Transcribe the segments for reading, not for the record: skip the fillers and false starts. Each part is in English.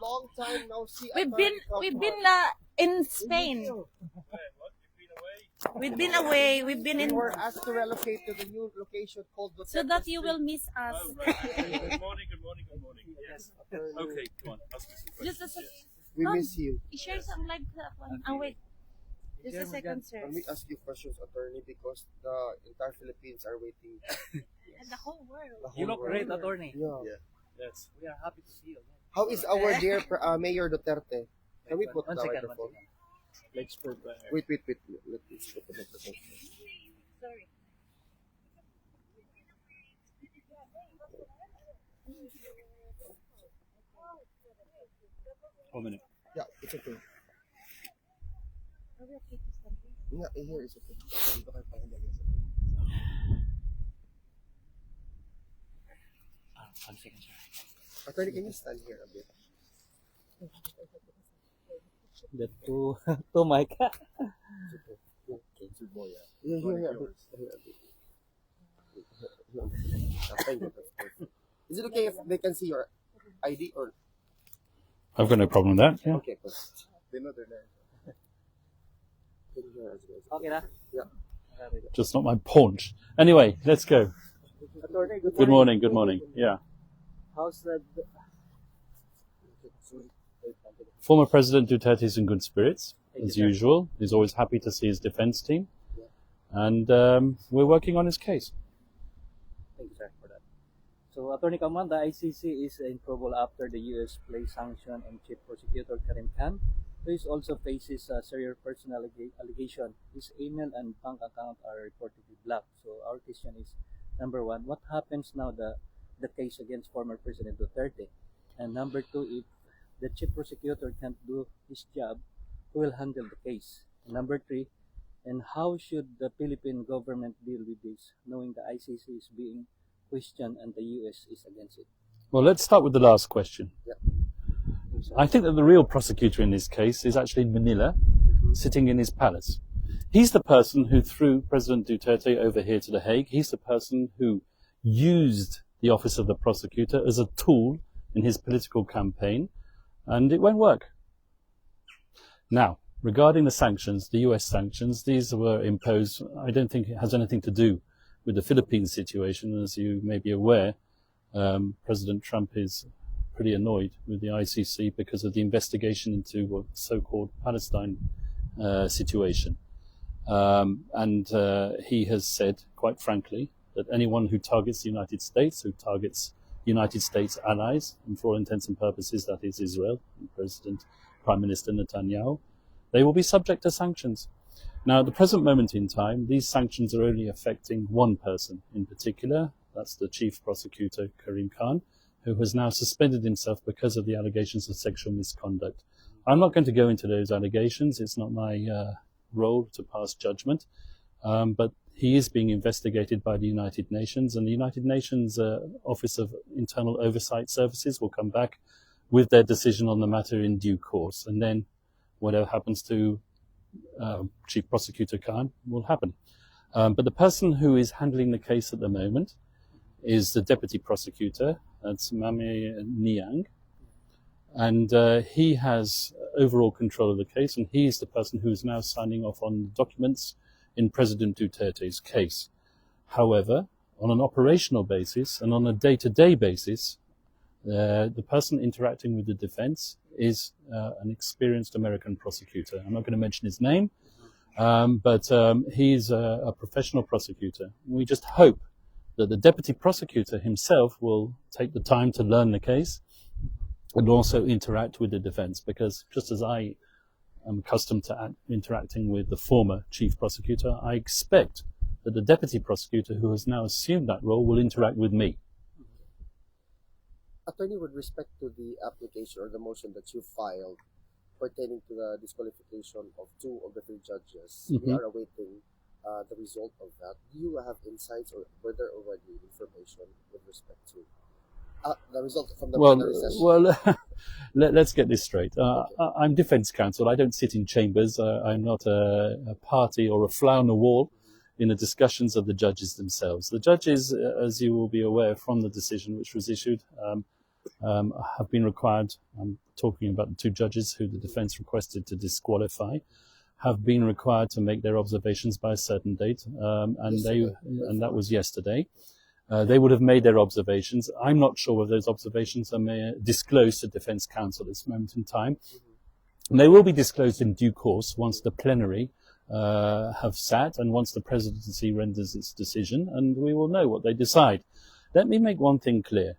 Long time no see. We've been in Spain. We've been away. We've been in. We were asked to relocate to the new location called Duterte So that you will miss us. Oh, right. Good morning. Yes. Okay, come on. Ask me some questions. Just a second. We miss you. Share some live one. Oh wait. Just a second, sir. Can we ask you questions, attorney, because the entire Philippines are waiting. And the whole world. You look great, attorney. Yeah. Yes. We are happy to see you. How is our dear Mayor Duterte? Can we put One the second. microphone? Let's prepare. Wait. Let's put the microphone. Sorry. 1 minute. Yeah, it's okay. Yeah, here is okay. Dito kayo pakilagay sa One second, sir. attorney, can you stand here a bit? The two mic. Okay, good boy. Yeah, here a bit. Thank you. Is it okay if they can see your ID or? I've got no problem with that. Yeah. Okay, they know they're there. Okay na? Yeah. Just not my paunch. Anyway, let's go. Attorney, Good morning. Good morning. Yeah. How's the... Former President Duterte is in good spirits, as usual. He's always happy to see his defense team. And we're working on his case. Thank you, sir, for that. So, Attorney Kaufman, the ICC is in trouble after the U.S. placed sanction on Chief Prosecutor Karim Khan, who is also faces a serious personal allegation. His email and bank account are reportedly blocked. So, our question is, number one, what happens now the case against former President Duterte? And number two, if the Chief Prosecutor can't do his job, who will handle the case? And number three, and how should the Philippine government deal with this, knowing the ICC is being questioned and the US is against it? Well, let's start with the last question. Yeah. I think that the real prosecutor in this case is actually in Manila, sitting in his palace. He's the person who threw President Duterte over here to The Hague. He's the person who used the office of the prosecutor as a tool in his political campaign, and it won't work. Now, regarding the sanctions, the US sanctions, these were imposed. I don't think it has anything to do with the Philippines situation. As you may be aware, President Trump is pretty annoyed with the ICC because of the investigation into what so-called Palestine situation. And he has said, quite frankly, that anyone who targets the United States, who targets United States allies, and for all intents and purposes that is Israel, and Prime Minister Netanyahu, they will be subject to sanctions. Now, at the present moment in time, these sanctions are only affecting one person in particular. That's the Chief Prosecutor, Karim Khan, who has now suspended himself because of the allegations of sexual misconduct. I'm not going to go into those allegations. It's not my role to pass judgment. But he is being investigated by the United Nations, and the United Nations Office of Internal Oversight Services will come back with their decision on the matter in due course. And then whatever happens to Chief Prosecutor Khan will happen. But the person who is handling the case at the moment is the Deputy Prosecutor, that's Maraming, and he has overall control of the case, and he is the person who is now signing off on documents in President Duterte's case. However, on an operational basis and on a day-to-day basis, the person interacting with the defense is an experienced American prosecutor. I'm not going to mention his name, but he's a professional prosecutor. We just hope that the deputy prosecutor himself will take the time to learn the case and also interact with the defense, because just as I am accustomed to interacting with the former chief prosecutor, I expect that the deputy prosecutor who has now assumed that role will interact with me. Attorney, with respect to the application or the motion that you filed pertaining to the disqualification of 2 of the 3 judges, we are awaiting the result of that. Do you have insights or were there already information with respect to the result from the plenary session? Well, let's get this straight. I'm defense counsel. I don't sit in chambers. I'm not a party or a fly on the wall in the discussions of the judges themselves. The judges, as you will be aware from the decision which was issued, have been required, I'm talking about the two judges who the defense requested to disqualify, have been required to make their observations by a certain date, and that was yesterday. They would have made their observations. I'm not sure whether those observations are disclosed to Defence Counsel at this moment in time. And they will be disclosed in due course once the plenary have sat and once the presidency renders its decision, and we will know what they decide. Let me make one thing clear.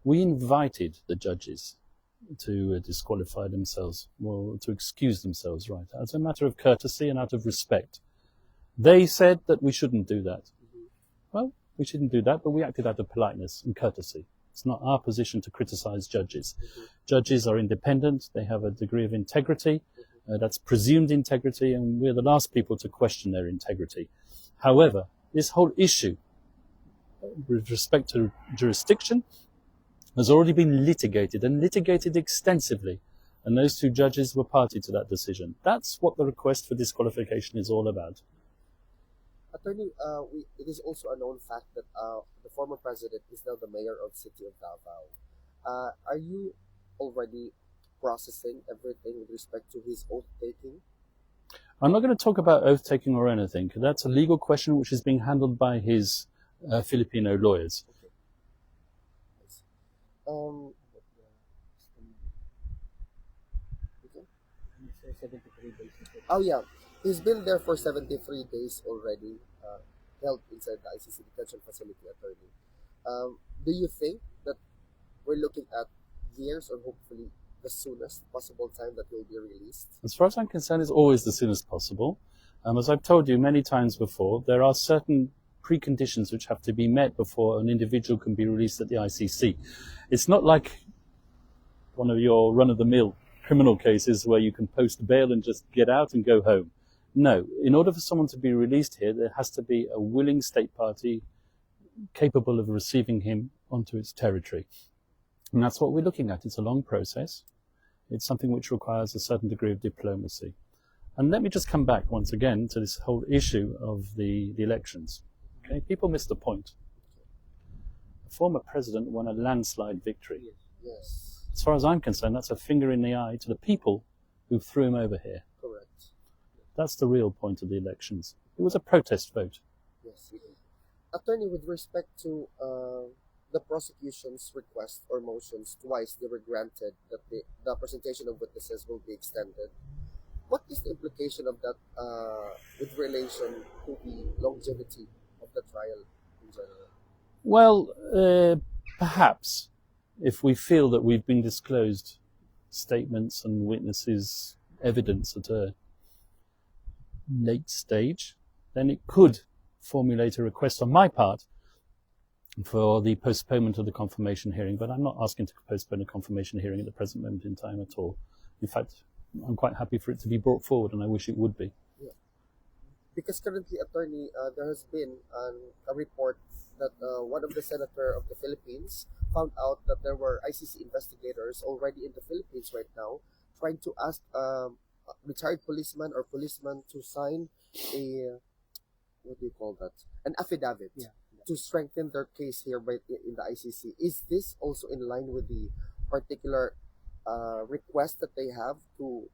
We invited the judges to disqualify themselves, or to excuse themselves, right, as a matter of courtesy and out of respect. They said that we shouldn't do that. Well, we shouldn't do that, but we acted out of politeness and courtesy. It's not our position to criticize judges. Judges are independent. They have a degree of integrity. That's presumed integrity, and we're the last people to question their integrity. However, this whole issue with respect to jurisdiction has already been litigated, and litigated extensively, and those two judges were party to that decision. That's what the request for disqualification is all about. Attorney, it is also a known fact that the former president is now the mayor of the city of Davao. Are you already processing everything with respect to his oath-taking? I'm not going to talk about oath-taking or anything. That's a legal question which is being handled by his Filipino lawyers. Okay. 73 days. Oh yeah, he's been there for 73 days already, held inside the ICC detention facility, attorney. Do you think that we're looking at years or hopefully the soonest possible time that he'll be released? As far as I'm concerned, it's always the soonest possible. As I've told you many times before, there are certain preconditions which have to be met before an individual can be released at the ICC. It's not like one of your run-of-the-mill criminal cases where you can post bail and just get out and go home. No, in order for someone to be released here, there has to be a willing state party capable of receiving him onto its territory. And that's what we're looking at. It's a long process. It's something which requires a certain degree of diplomacy. And let me just come back once again to this whole issue of the elections. Okay, people miss the point. The former president won a landslide victory. Yes. As far as I'm concerned, that's a finger in the eye to the people who threw him over here. Correct. That's the real point of the elections. It was a protest vote. Yes. Attorney, with respect to the prosecution's request or motions, twice they were granted that the presentation of witnesses will be extended. What is the implication of that with relation to the longevity of the trial in general? Well, perhaps if we feel that we've been disclosed statements and witnesses, evidence at a late stage, then it could formulate a request on my part for the postponement of the confirmation hearing, but I'm not asking to postpone a confirmation hearing at the present moment in time at all. In fact, I'm quite happy for it to be brought forward, and I wish it would be. Yeah. Because currently, attorney, there has been a report that one of the senator of the Philippines found out that there were ICC investigators already in the Philippines right now trying to ask retired policeman or policeman to sign a, what do you call that? An affidavit. Yeah. To strengthen their case here in the ICC. Is this also in line with the particular request that they have to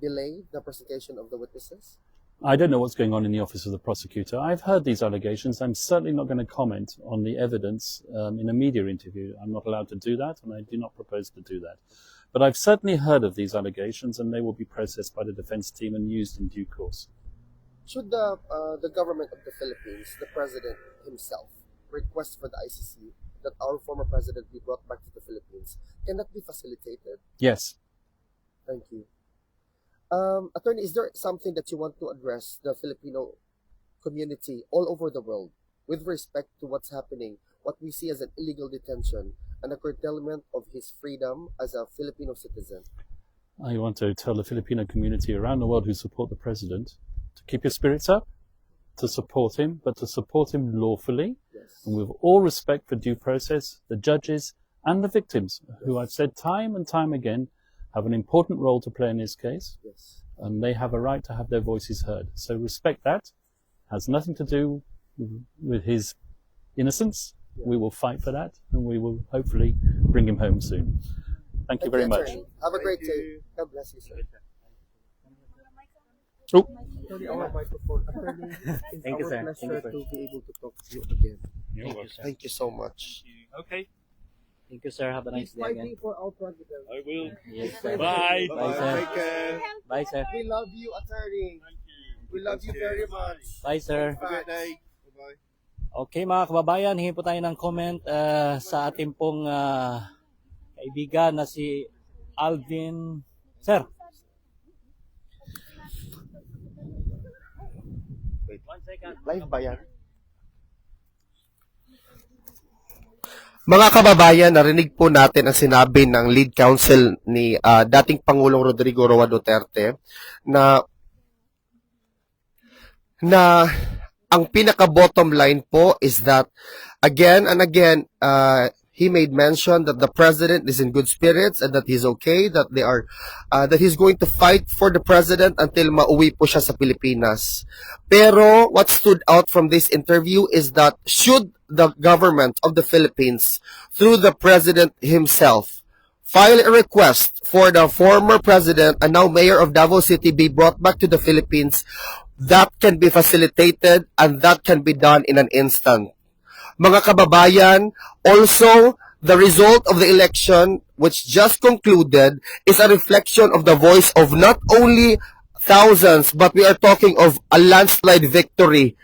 delay the presentation of the witnesses? I don't know what's going on in the office of the prosecutor. I've heard these allegations. I'm certainly not going to comment on the evidence in a media interview. I'm not allowed to do that, and I do not propose to do that. But I've certainly heard of these allegations, and they will be processed by the defense team and used in due course. Should the government of the Philippines, the president himself, request for the ICC that our former president be brought back to the Philippines, can that be facilitated? Yes. Thank you. Attorney, is there something that you want to address the Filipino community all over the world with respect to what's happening, what we see as an illegal detention and a curtailment of his freedom as a Filipino citizen? I want to tell the Filipino community around the world who support the president to keep your spirits up, to support him, but to support him lawfully, yes, and with all respect for due process, the judges and the victims, who I've said time and time again have an important role to play in this case, yes, and they have a right to have their voices heard. So respect that. Has nothing to do with his innocence, We will fight for that, and we will hopefully bring him home soon. Thank you very much. Attorney. Have a great day. God bless you, sir. Oh. Attorney, our microphone. Attorney, it's Thank you, our sir. pleasure Thank you, to be able to talk to you again. You're Thank you, welcome. sir. Thank you so much. Okay, Thank you, sir. Have a nice Keep day again. fighting for our president. I will. Yes, sir. Bye. Bye, sir. Take care. Bye, sir. We love you, attorney. We love you very much. Bye, sir. Have a good day. Bye-bye. Okay, mga kababayan, hingi po tayo ng comment sa ating pong kaibigan na si Alvin. Sir. Wait. 1 second. Live ba yan? Mga kababayan, narinig po natin ang sinabi ng lead counsel ni dating Pangulong Rodrigo Roa Duterte na ang pinaka-bottom line po is that again and again, he made mention that the president is in good spirits and that he's okay, that that he's going to fight for the president until mauwi po siya sa Pilipinas. Pero what stood out from this interview is that should the government of the Philippines, through the president himself, file a request for the former president and now mayor of Davao City be brought back to the Philippines, that can be facilitated and that can be done in an instant. Mga kababayan, also, the result of the election, which just concluded, is a reflection of the voice of not only thousands, but we are talking of a landslide victory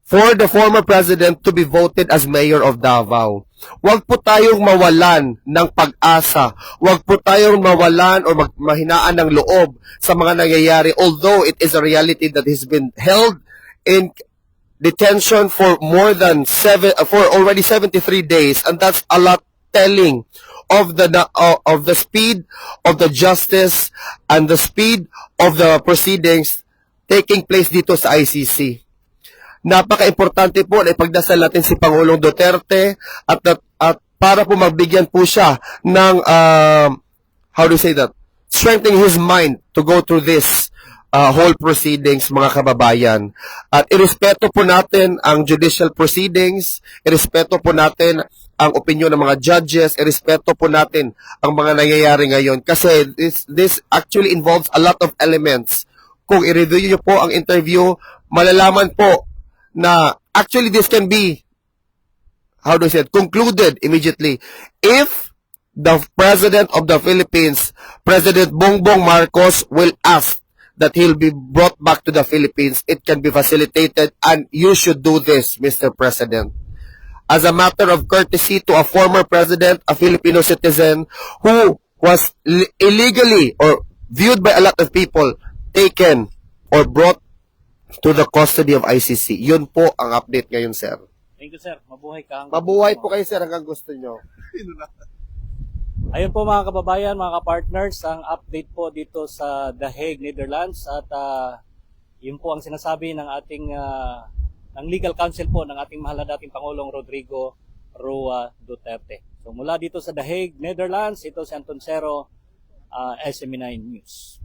for the former president to be voted as mayor of Davao. Huwag po tayong mawalan ng pag-asa. Huwag po tayong mawalan o mahinaan ng loob sa mga nangyayari, although it is a reality that has been held in detention for for already 73 days, and that's a lot telling of the speed of the justice and the speed of the proceedings taking place dito sa ICC. Napaka-importante po na ipagdasal natin si Pangulong Duterte at para po magbigyan po siya ng strengthening his mind to go through this whole proceedings, mga kababayan. At irespeto po natin ang judicial proceedings, irespeto po natin ang opinion ng mga judges, irespeto po natin ang mga nangyayari ngayon kasi this actually involves a lot of elements. Kung i-review niyo po ang interview, malalaman po na actually this can be concluded immediately if the President of the Philippines, President Bongbong Marcos, will ask that he'll be brought back to the Philippines. It can be facilitated, and you should do this, Mr. President. As a matter of courtesy to a former president, a Filipino citizen, who was illegally or viewed by a lot of people, taken or brought to the custody of ICC. Yun po ang update ngayon, sir. Thank you, sir. Mabuhay ka. Mabuhay po kayo, sir, hanggang gusto nyo. Ayun po mga kababayan, mga ka-partners, ang update po dito sa The Hague, Netherlands, at yun po ang sinasabi ng ating ng legal counsel po ng ating mahal na dating Pangulong Rodrigo Roa Duterte. So mula dito sa The Hague, Netherlands, ito si Anton Cero, SME9 News.